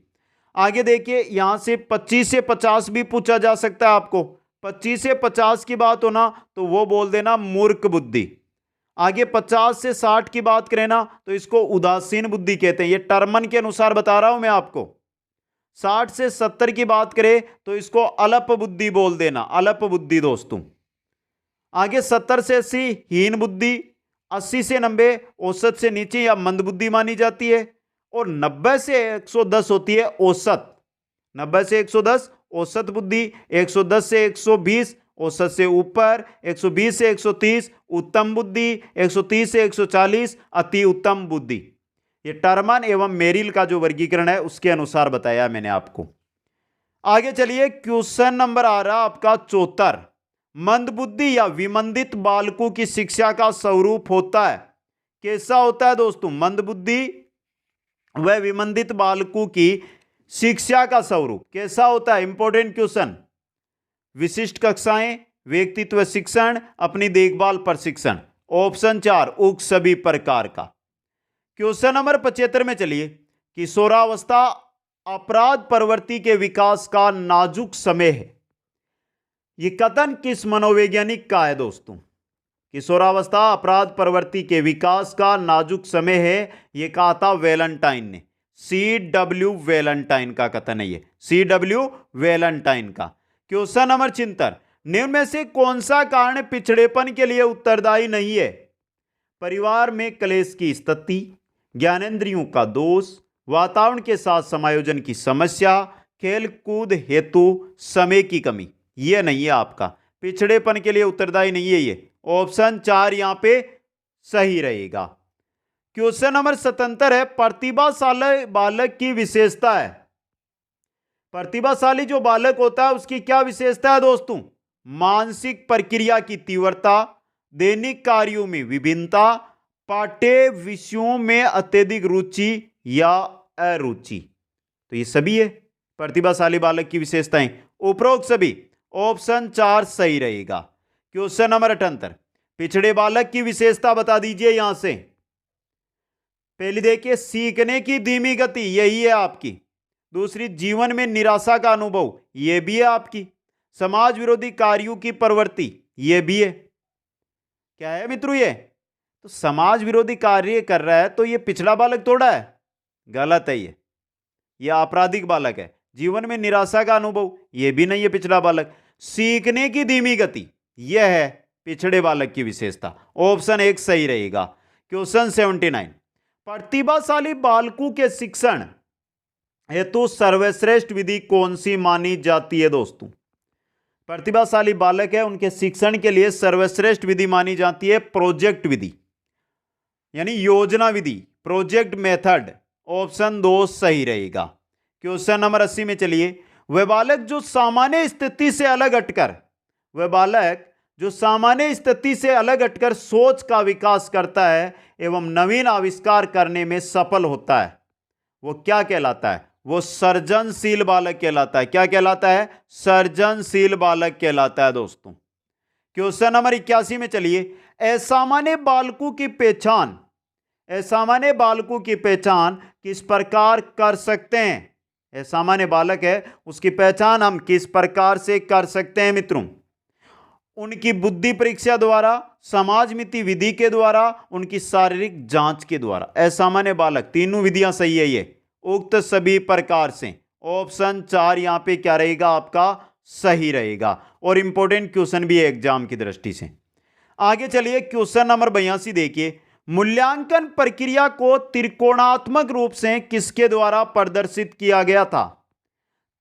आगे देखिए, यहां से 25 से 50 भी पूछा जा सकता है आपको। 25 से 50 की बात हो ना तो वो बोल देना मूर्ख बुद्धि। आगे 50 से 60 की बात करें ना तो इसको उदासीन बुद्धि कहते हैं। ये टर्मन के अनुसार बता रहा हूं मैं आपको। 60 से 70 की बात करें तो इसको अल्प बुद्धि बोल देना, अल्प बुद्धि दोस्तों। आगे 70 से 80 हीन बुद्धि, 80 से 90 औसत से नीचे या मंद बुद्धि मानी जाती है, और 90 से 110 होती है औसत। 90 से 110 औसत बुद्धि, 110 से 120 औसत से ऊपर, 120 से 130 उत्तम बुद्धि, 130 से 140 अति उत्तम बुद्धि। ये टर्मन एवं मेरिल का जो वर्गीकरण है उसके अनुसार बताया मैंने आपको। आगे चलिए, क्वेश्चन नंबर आ रहा आपका 74, मंद बुद्धि या विमंदित बालकों की शिक्षा का स्वरूप होता है। कैसा होता है दोस्तों? मंद बुद्धि व विमंदित बालकों की शिक्षा का स्वरूप कैसा होता है? Important question. विशिष्ट कक्षाएं, व्यक्तित्व शिक्षण, अपनी देखभाल प्रशिक्षण। ऑप्शन 4 उक्त सभी प्रकार का। क्वेश्चन नंबर 75 में चलिए, किशोरावस्था अपराध प्रवृत्ति के विकास का नाजुक समय है। यह कथन किस मनोवैज्ञानिक का है दोस्तों? किशोरावस्था अपराध प्रवृत्ति के विकास का नाजुक समय है, यह कहा था वैलेंटाइन ने। CW वैलेंटाइन का कथन है ये, CW वैलेंटाइन का। क्वेश्चन नंबर 76, निम्न में से कौन सा कारण पिछड़ेपन के लिए उत्तरदायी नहीं है? परिवार में क्लेश की स्थिति, ज्ञानेंद्रियों का दोष, वातावरण के साथ समायोजन की समस्या, खेल कूद हेतु समय की कमी। यह नहीं है आपका। पिछड़ेपन के लिए उत्तरदायी नहीं है ये। ऑप्शन 4 यहां पे सही रहेगा। क्वेश्चन नंबर 77 है, प्रतिभाशाली बालक की विशेषता है। प्रतिभाशाली जो बालक होता है उसकी क्या विशेषता है दोस्तों? मानसिक प्रक्रिया की तीव्रता, दैनिक कार्यों में विभिन्नता, पाठ्य विषयों में अत्यधिक रुचि या अरुचि। तो ये सभी है प्रतिभाशाली बालक की विशेषताएं, उपरोक्त सभी। ऑप्शन 4 सही रहेगा। क्वेश्चन नंबर 78, पिछड़े बालक की विशेषता बता दीजिए यहां से। पहली देखिए, सीखने की धीमी गति, यही है आपकी। दूसरी, जीवन में निराशा का अनुभव, यह भी है आपकी। समाज विरोधी कार्यों की प्रवृत्ति, यह भी है। क्या है मित्रों ये? तो समाज विरोधी कार्य कर रहा है तो ये पिछड़ा बालक थोड़ा है, गलत है ये आपराधिक बालक है। जीवन में निराशा का अनुभव, यह भी नहीं है पिछड़ा बालक। सीखने की धीमी गति, यह है पिछड़े बालक की विशेषता। ऑप्शन 1 सही रहेगा। क्वेश्चन 79, प्रतिभाशाली बालकों के शिक्षण हेतु सर्वश्रेष्ठ विधि कौन सी मानी जाती है दोस्तों? प्रतिभाशाली बालक है, उनके शिक्षण के लिए सर्वश्रेष्ठ विधि मानी जाती है प्रोजेक्ट विधि, यानी योजना विधि, प्रोजेक्ट मेथड। ऑप्शन 2 सही रहेगा। क्वेश्चन नंबर 80 में चलिए, वह बालक जो सामान्य स्थिति से अलग हटकर, वह बालक जो सामान्य स्थिति से अलग हटकर सोच का विकास करता है एवं नवीन आविष्कार करने में सफल होता है, वो क्या कहलाता है? वो सर्जनशील बालक कहलाता है। क्या कहलाता है? सर्जनशील बालक कहलाता है दोस्तों। क्वेश्चन नंबर 81 में चलिए, असामान्य बालकों की पहचान, असामान्य बालकों की पहचान किस प्रकार कर सकते हैं? असामान्य बालक है, उसकी पहचान हम किस प्रकार से कर सकते हैं मित्रों? उनकी बुद्धि परीक्षा द्वारा, समाज मिति विधि के द्वारा, उनकी शारीरिक जांच के द्वारा। असामान्य बालक, तीनों विधियां सही है ये, उक्त सभी प्रकार से। ऑप्शन 4 यहां पे क्या रहेगा आपका? सही रहेगा। और इंपॉर्टेंट क्वेश्चन भी है एग्जाम की दृष्टि से। आगे चलिए, क्वेश्चन नंबर 82 देखिए, मूल्यांकन प्रक्रिया को त्रिकोणात्मक रूप से किसके द्वारा प्रदर्शित किया गया था?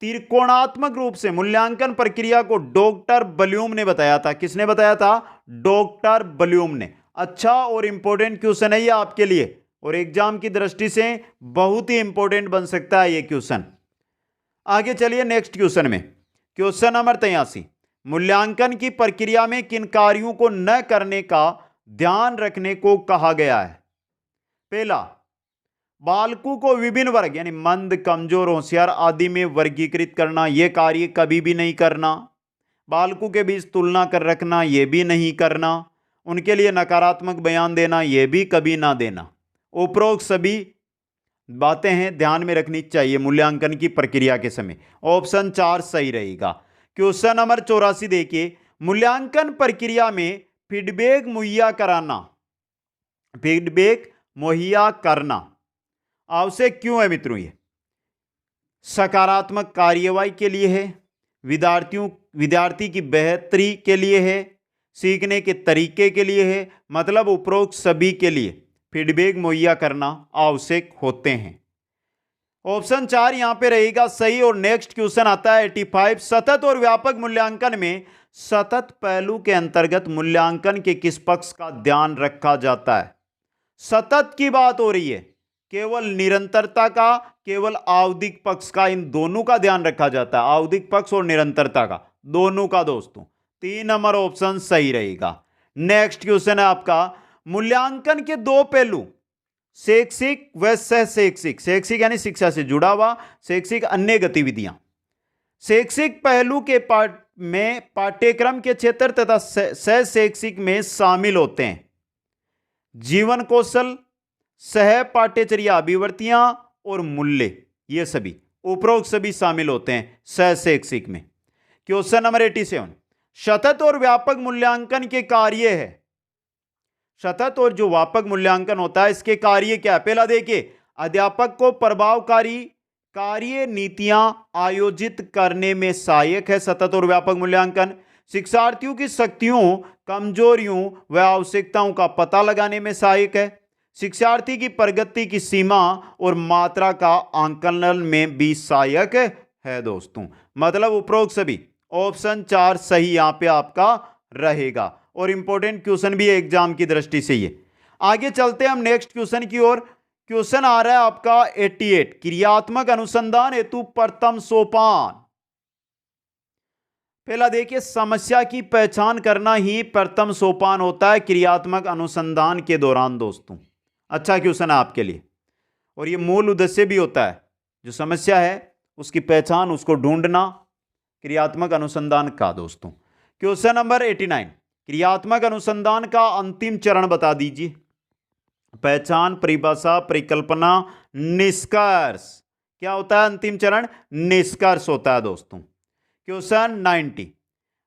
त्रिकोणात्मक रूप से मूल्यांकन प्रक्रिया को डॉक्टर ब्लूम ने बताया था। किसने बताया था? डॉक्टर ब्लूम ने। अच्छा और इंपॉर्टेंट क्वेश्चन है ये आपके लिए, और एग्जाम की दृष्टि से बहुत ही इंपॉर्टेंट बन सकता है ये क्वेश्चन। आगे चलिए नेक्स्ट क्वेश्चन में, क्वेश्चन नंबर 83, मूल्यांकन की प्रक्रिया में किन कार्यों को न करने का ध्यान रखने को कहा गया है? पहला, बालकों को विभिन्न वर्ग यानी मंद, कमजोर, होशियार आदि में वर्गीकृत करना, यह कार्य कभी भी नहीं करना। बालकों के बीच तुलना कर रखना, यह भी नहीं करना। उनके लिए नकारात्मक बयान देना, यह भी कभी ना देना। उपरोक्त सभी बातें हैं, ध्यान में रखनी चाहिए मूल्यांकन की प्रक्रिया के समय। ऑप्शन 4 सही रहेगा। क्वेश्चन नंबर 84 देखिए, मूल्यांकन प्रक्रिया में फीडबैक मुहैया कराना, फीडबैक मुहैया करना आवश्यक क्यों है मित्रों? ये सकारात्मक कार्यवाही के लिए है, विद्यार्थी की बेहतरी के लिए है, सीखने के तरीके के लिए है, मतलब उपरोक्त सभी के लिए फीडबैक मुहैया करना आवश्यक होते हैं। ऑप्शन 4 यहां पे रहेगा सही। और नेक्स्ट क्वेश्चन आता है 85, सतत और व्यापक मूल्यांकन में सतत पहलू के अंतर्गत मूल्यांकन के किस पक्ष का ध्यान रखा जाता है? सतत की बात हो रही है, केवल निरंतरता का, केवल आवधिक पक्ष का, इन दोनों का ध्यान रखा जाता है, आवधिक पक्ष और निरंतरता का, दोनों का दोस्तों। 3 नंबर ऑप्शन सही रहेगा। नेक्स्ट क्वेश्चन है आपका, मूल्यांकन के 2 पहलू, शैक्षिक व सह शैक्षिक, शैक्षिक यानी शिक्षा से जुड़ा हुआ, शैक्षिक अन्य गतिविधियां। शैक्षिक पहलू के में पाठ्यक्रम के क्षेत्र तथा सह शैक्षिक में शामिल होते हैं जीवन कौशल, सह पाठ्यचर्या अभिवर्तियां और मूल्य, ये सभी उपरोक्त सभी शामिल होते हैं सह शैक्षिक में। क्वेश्चन नंबर 87, सतत और व्यापक मूल्यांकन के कार्य है। सतत और जो व्यापक मूल्यांकन होता है इसके कार्य क्या है? पहला देखिए, अध्यापक को प्रभावकारी कार्य नीतियां आयोजित करने में सहायक है सतत और व्यापक मूल्यांकन। शिक्षार्थियों की शक्तियों, कमजोरियों व आवश्यकताओं का पता लगाने में सहायक है। शिक्षार्थी की प्रगति की सीमा और मात्रा का आंकलन में भी सहायक है दोस्तों। मतलब उपरोक्त सभी ऑप्शन 4 सही यहां पे आपका रहेगा। और इंपॉर्टेंट क्वेश्चन भी है एग्जाम की दृष्टि से ये। आगे चलते हैं हम नेक्स्ट क्वेश्चन की ओर। क्वेश्चन आ रहा है आपका 88, क्रियात्मक अनुसंधान हेतु प्रथम सोपान। पहला देखिए, समस्या की पहचान करना ही प्रथम सोपान होता है क्रियात्मक अनुसंधान के दौरान दोस्तों। अच्छा क्वेश्चन है आपके लिए, और ये मूल उद्देश्य भी होता है, जो समस्या है उसकी पहचान, उसको ढूंढना क्रियात्मक अनुसंधान का दोस्तों। क्वेश्चन नंबर 89, क्रियात्मक अनुसंधान का अंतिम चरण बता दीजिए। पहचान, परिभाषा, परिकल्पना, निष्कर्ष। क्या होता है अंतिम चरण? निष्कर्ष होता है दोस्तों। क्वेश्चन 90,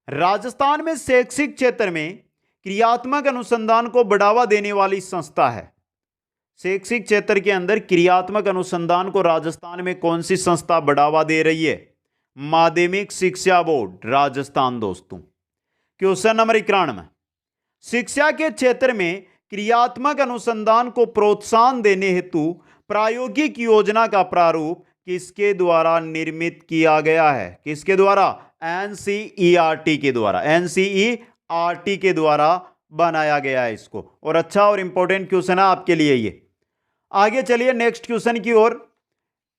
राजस्थान में शैक्षिक क्षेत्र में क्रियात्मक अनुसंधान को बढ़ावा देने वाली संस्था है। शैक्षिक क्षेत्र के अंदर क्रियात्मक अनुसंधान को राजस्थान में कौन सी संस्था बढ़ावा दे रही है? माध्यमिक शिक्षा बोर्ड राजस्थान दोस्तों। क्वेश्चन नंबर 91, शिक्षा के क्षेत्र में क्रियात्मक अनुसंधान को प्रोत्साहन देने हेतु प्रायोगिक योजना का प्रारूप किसके द्वारा निर्मित किया गया है? किसके द्वारा? एनसीईआरटी के द्वारा। एनसीईआरटी के द्वारा बनाया गया है इसको। और अच्छा और इंपॉर्टेंट क्वेश्चन है आपके लिए ये। आगे चलिए नेक्स्ट क्वेश्चन की ओर।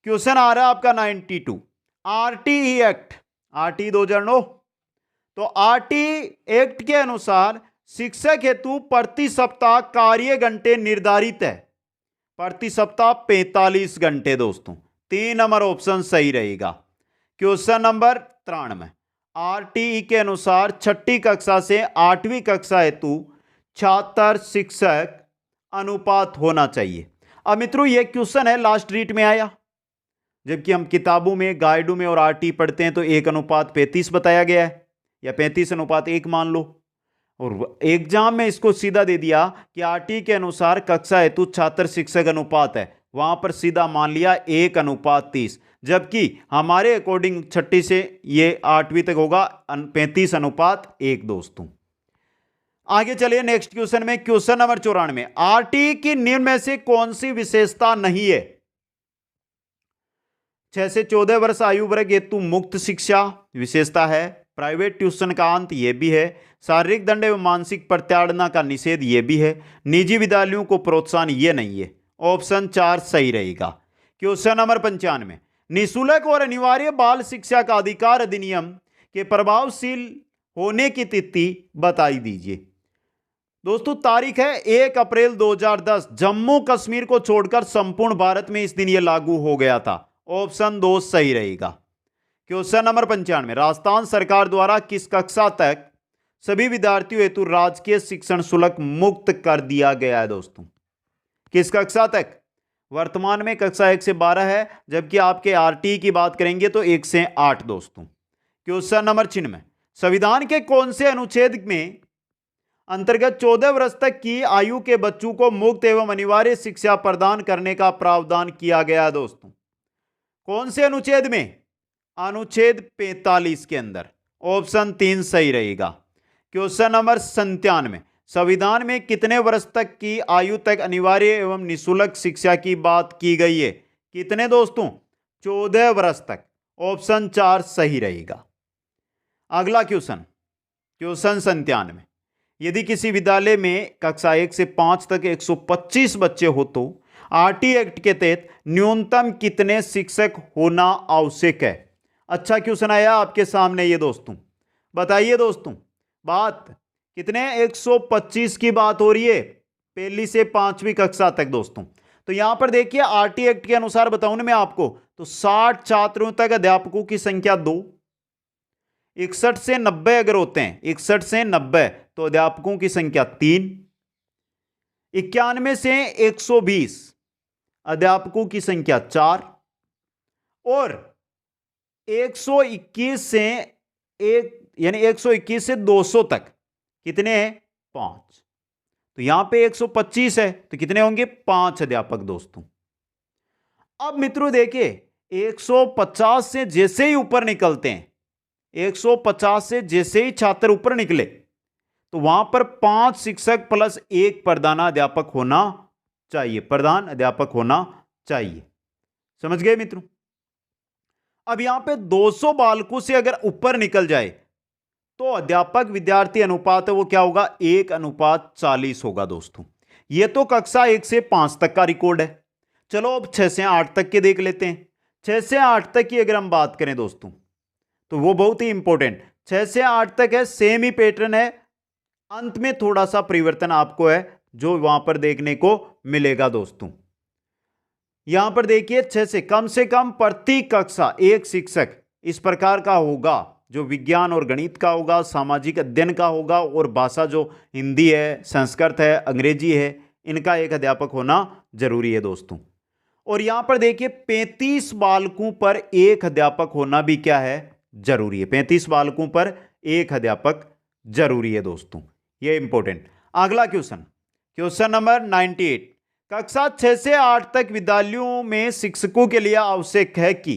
क्वेश्चन आ रहा है आपका 92, आरटीई एक्ट, आरटी 2009। तो आरटीई एक्ट के अनुसार शिक्षक हेतु प्रति सप्ताह कार्य घंटे निर्धारित है। प्रति सप्ताह 45 घंटे दोस्तों। 3 नंबर ऑप्शन सही रहेगा। क्वेश्चन नंबर 93, आरटीई के अनुसार 6ठी कक्षा से 8वीं कक्षा हेतु छात्र शिक्षक अनुपात होना चाहिए। अब मित्रों ये क्वेश्चन है लास्ट रीट में आया, जबकि हम किताबों में, गाइडों में और आरटी पढ़ते हैं तो 1:35 बताया गया है, या 35:1 मान लो। और एग्जाम में इसको सीधा दे दिया कि आरटी के अनुसार कक्षा हेतु छात्र शिक्षक अनुपात है, वहां पर सीधा मान लिया 1:30, जबकि हमारे अकॉर्डिंग 6ठी से ये 8वीं तक होगा 35:1 दोस्तों। आगे चलिए नेक्स्ट क्वेश्चन में। क्वेश्चन नंबर 94, आरटी की निम्न में से कौन सी विशेषता नहीं है? 6 से 14 वर्ष आयु वर्ग हेतु मुक्त शिक्षा विशेषता है। प्राइवेट ट्यूशन का अंत यह भी है। शारीरिक दंड एवं मानसिक प्रताड़ना का निषेध यह भी है। निजी विद्यालयों को प्रोत्साहन यह नहीं है। ऑप्शन 4 सही रहेगा। क्वेश्चन नंबर 95, निःशुल्क और अनिवार्य बाल शिक्षा का अधिकार अधिनियम के प्रभावशील होने की तिथि बताई दीजिए। दोस्तों तारीख है 1 अप्रैल 2010। जम्मू कश्मीर को छोड़कर संपूर्ण भारत में इस दिन यह लागू हो गया था। ऑप्शन 2 सही रहेगा। क्वेश्चन नंबर 95, राजस्थान सरकार द्वारा किस कक्षा तक सभी विद्यार्थियों हेतु राजकीय शिक्षण शुल्क मुक्त कर दिया गया है दोस्तों? किस कक्षा तक? वर्तमान में कक्षा 1 से 12 है, जबकि आपके आरटी की बात करेंगे तो 1 से 8 दोस्तों। क्वेश्चन नंबर 96, संविधान के कौन से अनुच्छेद में अंतर्गत 14 वर्ष तक की आयु के बच्चों को मुक्त एवं अनिवार्य शिक्षा प्रदान करने का प्रावधान किया गया है दोस्तों? कौन से अनुच्छेद में? अनुच्छेद 45 के अंदर। ऑप्शन 3 सही रहेगा। क्वेश्चन नंबर 97, संविधान में कितने वर्ष तक की आयु तक अनिवार्य एवं निःशुल्क शिक्षा की बात की गई है? कितने दोस्तों? 14 वर्ष तक। ऑप्शन 4 सही रहेगा। अगला क्वेश्चन, क्वेश्चन 97, यदि किसी विद्यालय में कक्षा 1 से 5 तक 125 बच्चे हो तो आरटी एक्ट के तहत न्यूनतम कितने शिक्षक होना आवश्यक है? अच्छा क्वेश्चन आया आपके सामने ये दोस्तों। बताइए दोस्तों, बात कितने? 125 की बात हो रही है, 1 से 5वीं कक्षा तक दोस्तों। तो यहां पर देखिए आरटी एक्ट के अनुसार बताऊं ना मैं आपको, तो 60 छात्रों तक अध्यापकों की संख्या 2, 61 से 90 अगर होते हैं, 61 से 90 तो अध्यापकों की संख्या 3, 91 से 120 अध्यापकों की संख्या 4, और 121 से 200 तक कितने हैं? 5। तो यहां पे 125 है तो कितने होंगे? 5 अध्यापक दोस्तों। अब मित्रों देखिए 150 से जैसे ही ऊपर निकलते हैं, 150 से जैसे ही छात्र ऊपर निकले तो वहां पर 5 शिक्षक प्लस 1 प्रधानाध्यापक होना चाहिए। प्रधान अध्यापक होना चाहिए। समझ गए मित्रों? अब यहां पे 200 बालकों से अगर ऊपर निकल जाए तो अध्यापक विद्यार्थी अनुपात है वो क्या होगा, 1:40 होगा दोस्तों। ये तो कक्षा 1 से 5 तक का रिकॉर्ड है। चलो अब 6 से 8 तक के देख लेते हैं। 6 से 8 तक की अगर हम बात करें दोस्तों तो वो बहुत ही इंपॉर्टेंट, 6 से 8 तक है, सेम ही पैटर्न है, अंत में थोड़ा सा परिवर्तन आपको है जो वहां पर देखने को मिलेगा दोस्तों। यहां पर देखिए 6 से कम प्रति कक्षा एक शिक्षक इस प्रकार का होगा, जो विज्ञान और गणित का होगा, सामाजिक अध्ययन का होगा और भाषा जो हिंदी है, संस्कृत है, अंग्रेजी है, इनका एक अध्यापक होना जरूरी है दोस्तों। और यहां पर देखिए 35 बालकों पर एक अध्यापक होना भी क्या है, जरूरी है। 35 बालकों पर एक अध्यापक जरूरी है दोस्तों, ये इंपॉर्टेंट। अगला क्वेश्चन नंबर 98, कक्षा 6 से 8 तक विद्यालयों में शिक्षकों के लिए आवश्यक है कि,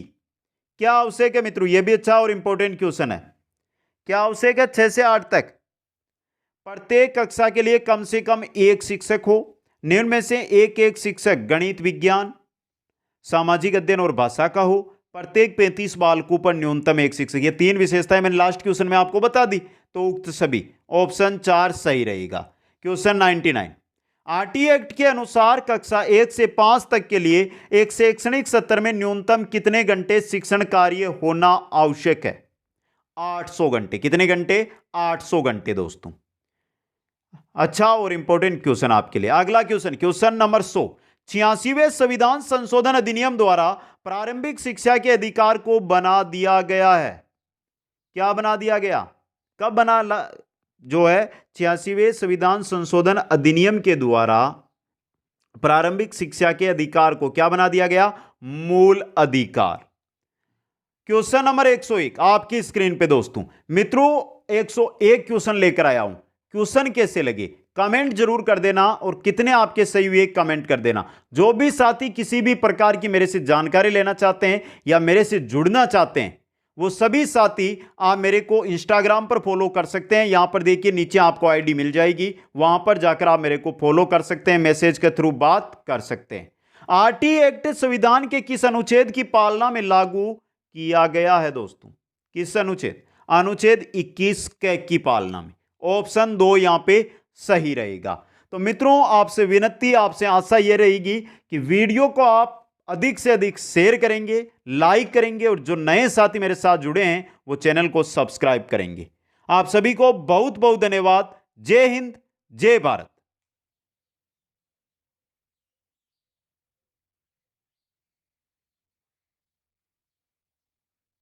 क्या आवश्यक है मित्रों, यह भी अच्छा और इंपॉर्टेंट क्वेश्चन है। क्या आवश्यक है 6 से 8 तक, प्रत्येक कक्षा के लिए कम से कम एक शिक्षक हो, निम्न में से एक शिक्षक गणित, विज्ञान, सामाजिक अध्ययन और भाषा का हो, प्रत्येक 35 बालकों पर न्यूनतम एक शिक्षक। ये 3 विशेषताएं मैंने लास्ट क्वेश्चन में आपको बता दी, तो उक्त सभी ऑप्शन 4 सही रहेगा। क्वेश्चन 99, आरटी एक्ट के अनुसार कक्षा 1 से 5 तक के लिए एक शैक्षणिक सत्र में न्यूनतम कितने घंटे शिक्षण कार्य होना आवश्यक है? 800 घंटे। कितने घंटे? 800 घंटे दोस्तों। अच्छा और इंपॉर्टेंट क्वेश्चन आपके लिए। अगला क्वेश्चन नंबर 100, 86वें संविधान संशोधन अधिनियम द्वारा प्रारंभिक शिक्षा के अधिकार को बना दिया गया है। क्या बना दिया गया? कब बना? जो है 86वें संविधान संशोधन अधिनियम के द्वारा प्रारंभिक शिक्षा के अधिकार को क्या बना दिया गया? मूल अधिकार। क्वेश्चन नंबर 101 आपकी स्क्रीन पे दोस्तों। मित्रों 101 क्वेश्चन लेकर आया हूं। क्वेश्चन कैसे लगे कमेंट जरूर कर देना, और कितने आपके सही हुए कमेंट कर देना। जो भी साथी किसी भी प्रकार की मेरे से जानकारी लेना चाहते हैं या मेरे से जुड़ना चाहते हैं, वो सभी साथी आप मेरे को इंस्टाग्राम पर फॉलो कर सकते हैं। यहां पर देखिए नीचे आपको आईडी मिल जाएगी, वहां पर जाकर आप मेरे को फॉलो कर सकते हैं, मैसेज के थ्रू बात कर सकते हैं। आरटी एक्ट संविधान के किस अनुच्छेद की पालना में लागू किया गया है दोस्तों? किस अनुच्छेद? अनुच्छेद 21 की पालना में। ऑप्शन 2 यहां पे सही रहेगा। तो मित्रों आपसे विनती, आपसे आशा यह रहेगी कि वीडियो को आप अधिक से अधिक शेयर करेंगे, लाइक करेंगे, और जो नए साथी मेरे साथ जुड़े हैं वो चैनल को सब्सक्राइब करेंगे। आप सभी को बहुत बहुत धन्यवाद। जय हिंद, जय भारत।